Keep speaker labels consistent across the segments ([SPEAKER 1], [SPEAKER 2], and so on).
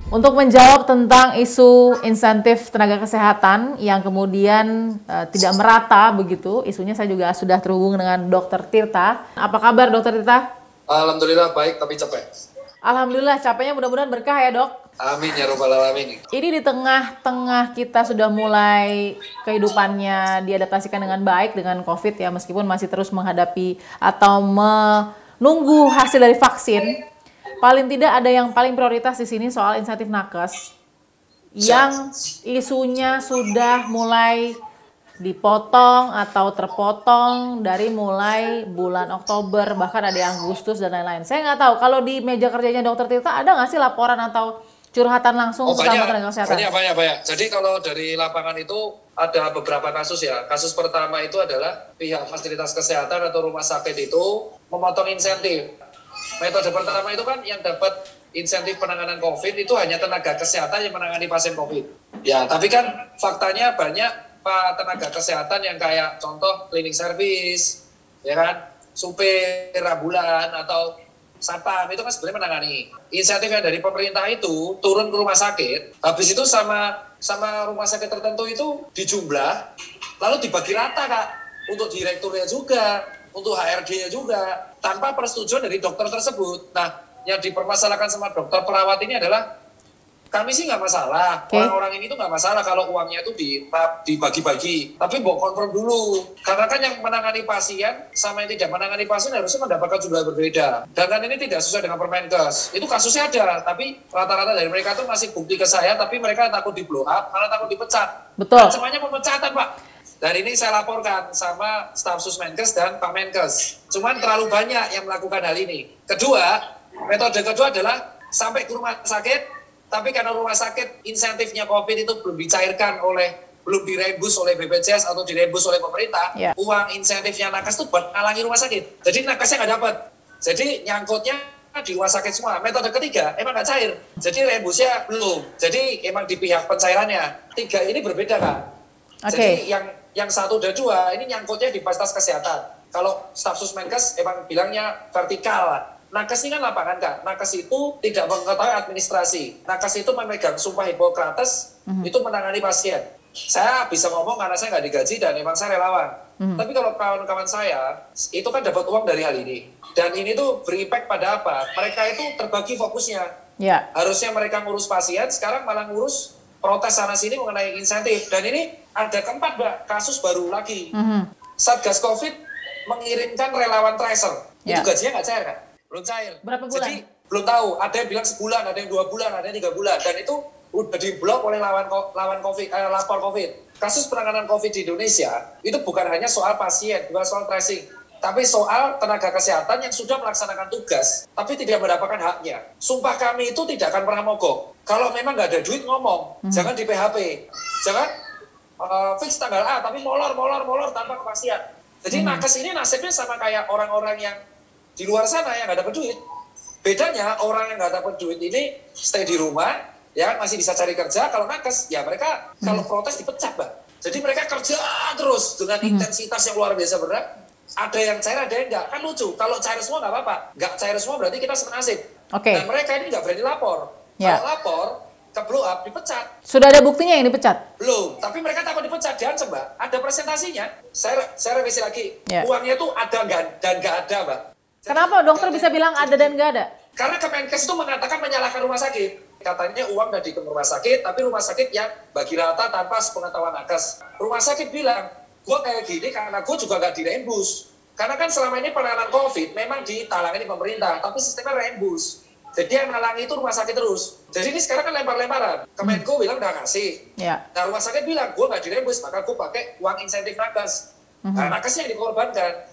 [SPEAKER 1] Untuk menjawab tentang isu insentif tenaga kesehatan yang kemudian tidak merata begitu, isunya saya juga sudah terhubung dengan Dr. Tirta. Apa kabar Dr. Tirta?
[SPEAKER 2] Alhamdulillah baik tapi capek.
[SPEAKER 1] Alhamdulillah capeknya mudah-mudahan berkah ya dok.
[SPEAKER 2] Amin ya robbal alamin.
[SPEAKER 1] Ini di tengah-tengah kita sudah mulai kehidupannya diadaptasikan dengan baik dengan COVID ya, meskipun masih terus menghadapi atau menunggu hasil dari vaksin. Paling tidak ada yang paling prioritas di sini soal insentif nakes yang isunya sudah mulai dipotong atau terpotong dari mulai bulan Oktober, bahkan ada yang Agustus dan lain-lain. Saya nggak tahu kalau di meja kerjanya Dokter Tirta ada nggak sih laporan atau curhatan langsung sama tenaga kesehatan?
[SPEAKER 2] Banyak. Jadi kalau dari lapangan itu ada beberapa kasus ya. Kasus pertama itu adalah pihak fasilitas kesehatan atau rumah sakit itu memotong insentif. Metode pertama itu kan yang dapat insentif penanganan COVID itu hanya tenaga kesehatan yang menangani pasien COVID. Ya, tapi kan faktanya banyak Pak tenaga kesehatan yang kayak contoh cleaning service, ya kan, supir ambulan atau satpam itu kan sebenarnya menangani. Insentif yang dari pemerintah itu turun ke rumah sakit, habis itu sama rumah sakit tertentu itu dijumlah, lalu dibagi rata Kak, untuk direkturnya juga, untuk HRD-nya juga, tanpa persetujuan dari dokter tersebut. Nah, yang dipermasalahkan sama dokter perawat ini adalah, kami sih nggak masalah, orang-orang ini tuh nggak masalah kalau uangnya itu dibagi-bagi. Tapi mau konfirm dulu, karena kan yang menangani pasien sama yang tidak menangani pasien harusnya mendapatkan jumlah berbeda. Dan kan ini tidak sesuai dengan Permenkes. Itu kasusnya ada, tapi rata-rata dari mereka tuh masih bukti ke saya, tapi mereka takut di blow up, karena takut dipecat.
[SPEAKER 1] Betul.
[SPEAKER 2] Dan semuanya pemecatan Pak. Dan ini saya laporkan sama staf Susmenkes dan Pak Menkes. Cuman terlalu banyak yang melakukan hal ini. Kedua, metode kedua adalah sampai ke rumah sakit, tapi karena rumah sakit insentifnya COVID itu belum dicairkan belum direbus oleh BPJS atau direbus oleh pemerintah, uang insentifnya nakes itu buat ngalangi rumah sakit. Jadi nakesnya nggak dapat. Jadi nyangkutnya di rumah sakit semua. Metode ketiga emang nggak cair. Jadi rebusnya belum. Jadi emang di pihak pencairannya. Tiga ini berbeda Kak. Jadi yang satu dan dua ini nyangkutnya di fasilitas kesehatan. Kalau staf Susmenkes emang bilangnya vertikal. Nakes ini kan lapangan Kak. Nakes itu tidak mengetahui administrasi. Nakes itu memegang sumpah Hippokrates, itu menangani pasien. Saya bisa ngomong karena saya nggak digaji dan emang saya relawan. Tapi kalau kawan-kawan saya, itu kan dapat uang dari hal ini. Dan ini tuh berimpact pada apa? Mereka itu terbagi fokusnya. Harusnya mereka ngurus pasien, sekarang malah ngurus protes sana-sini mengenai insentif. Dan ini ada keempat Mbak, kasus baru lagi. Satgas COVID mengirimkan relawan tracer. Itu gajinya nggak cair kan? Belum cair.
[SPEAKER 1] Berapa bulan?
[SPEAKER 2] Jadi belum tahu. Ada yang bilang sebulan, ada yang 2 bulan, ada yang 3 bulan. Dan itu udah diblok oleh lapor COVID. Kasus penanganan COVID di Indonesia itu bukan hanya soal pasien, bukan soal tracing, tapi soal tenaga kesehatan yang sudah melaksanakan tugas, tapi tidak mendapatkan haknya. Sumpah kami itu tidak akan pernah mogok. Kalau memang nggak ada duit ngomong, jangan di PHP. Jangan fix tanggal A, tapi molor tanpa kepastian. Jadi nakes ini nasibnya sama kayak orang-orang yang di luar sana yang nggak dapat duit. Bedanya orang yang nggak dapat duit ini stay di rumah, ya masih bisa cari kerja. Kalau nakes, ya mereka kalau protes dipecat, Mbak. Jadi mereka kerja terus dengan intensitas yang luar biasa berat. Ada yang cair, ada yang enggak. Kan lucu. Kalau cair semua nggak apa-apa. Nggak cair semua berarti kita senasib. Dan mereka ini nggak berani lapor. Kalau lapor, ke blow up, dipecat.
[SPEAKER 1] Sudah ada buktinya yang dipecat?
[SPEAKER 2] Belum. Tapi mereka takut dipecat. Diancam, Mbak. Ada presentasinya. Saya revisi lagi. Uangnya tuh ada dan nggak ada, Mbak.
[SPEAKER 1] Kenapa dokter bisa bilang ada dan nggak ada?
[SPEAKER 2] Karena Kemenkes itu mengatakan menyalahkan rumah sakit. Katanya uang udah ke rumah sakit, tapi rumah sakit yang bagi rata tanpa sepengetahuan nakes. Rumah sakit bilang, gue kayak gini karena gue juga nggak dirembus. Karena kan selama ini penanganan COVID memang ditalangin pemerintah, tapi sistemnya rembus. Jadi yang nalangi itu rumah sakit terus. Jadi ini sekarang kan lempar-lemparan. Kemenko bilang udah ngasih. Nah rumah sakit bilang, gue nggak dirembus, maka gue pakai uang insentif nakes. Nah nakesnya yang dikorbankan.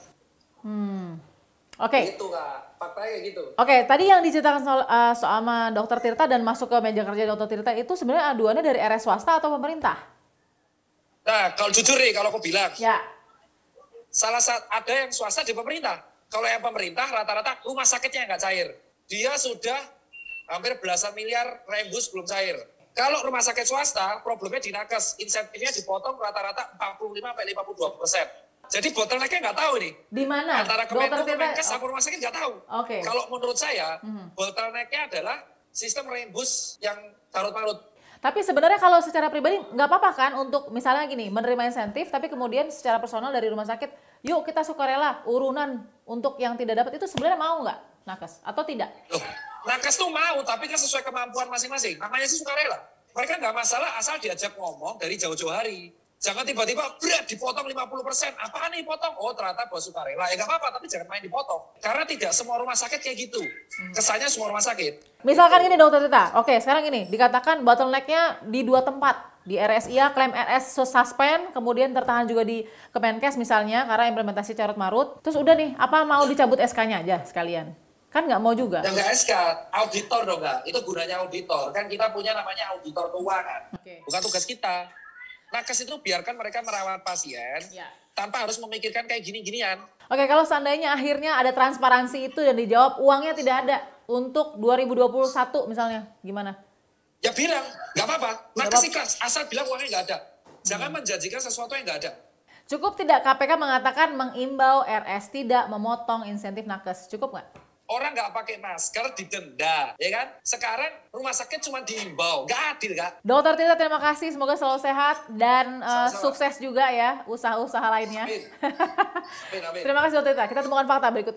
[SPEAKER 2] Itu Kak, faktanya kayak gitu.
[SPEAKER 1] Tadi yang diceritakan soal sama Dokter Tirta dan masuk ke meja kerja Dokter Tirta itu sebenarnya aduannya dari RS swasta atau pemerintah?
[SPEAKER 2] Nah, kalau jujur nih, kalau aku bilang, salah satu ada yang swasta di pemerintah. Kalau yang pemerintah rata-rata rumah sakitnya nggak cair. Dia sudah hampir belasan miliar rembus belum cair. Kalau rumah sakit swasta, problemnya di nakes, insentifnya dipotong rata-rata 45-52%. Jadi bottleneck-nya nggak tahu nih.
[SPEAKER 1] Di mana?
[SPEAKER 2] Antara Kemenkes sama rumah sakit nggak tahu.
[SPEAKER 1] Oke.
[SPEAKER 2] Kalau menurut saya, bottleneck-nya adalah sistem reimbursement yang carut-marut.
[SPEAKER 1] Tapi sebenarnya kalau secara pribadi nggak apa-apa kan untuk misalnya gini, menerima insentif tapi kemudian secara personal dari rumah sakit, yuk kita sukarela urunan untuk yang tidak dapat, itu sebenarnya mau nggak nakes atau tidak?
[SPEAKER 2] Loh, nakes tuh mau, tapi kan sesuai kemampuan masing-masing. Namanya sih sukarela. Mereka nggak masalah asal diajak ngomong dari jauh-jauh hari. Jangan tiba-tiba berat dipotong 50%. Apaan nih potong? Oh ternyata bos sukarela. Ya nggak apa-apa, tapi jangan main dipotong. Karena tidak semua rumah sakit kayak gitu. Kesannya semua rumah sakit.
[SPEAKER 1] Misalkan ini Dokter Tita, oke sekarang ini dikatakan bottleneck-nya di 2 tempat. Di RSIA, klaim RS suspend, kemudian tertahan juga di Kemenkes misalnya karena implementasi carut marut. Terus udah nih, apa mau dicabut SK-nya aja sekalian? Kan nggak mau juga.
[SPEAKER 2] Ya nggak SK, auditor dong nggak. Itu gunanya auditor. Kan kita punya namanya auditor keuangan. Bukan tugas kita. Nakes itu biarkan mereka merawat pasien tanpa harus memikirkan kayak gini-ginian.
[SPEAKER 1] Oke, kalau seandainya akhirnya ada transparansi itu dan dijawab uangnya tidak ada untuk 2021 misalnya, gimana?
[SPEAKER 2] Ya bilang, nggak apa-apa. Nakes ikhlas, asal bilang uangnya nggak ada. Jangan menjanjikan sesuatu yang nggak ada.
[SPEAKER 1] Cukup tidak KPK mengatakan mengimbau RS tidak memotong insentif nakes? Cukup nggak?
[SPEAKER 2] Orang nggak pakai masker didenda, ya kan? Sekarang rumah sakit cuma diimbau, nggak adil, Kak.
[SPEAKER 1] Dokter Tita, terima kasih. Semoga selalu sehat dan sukses juga ya usaha-usaha lainnya.
[SPEAKER 2] Amin. Amin, amin.
[SPEAKER 1] Terima kasih Dokter Tita. Kita temukan fakta berikutnya.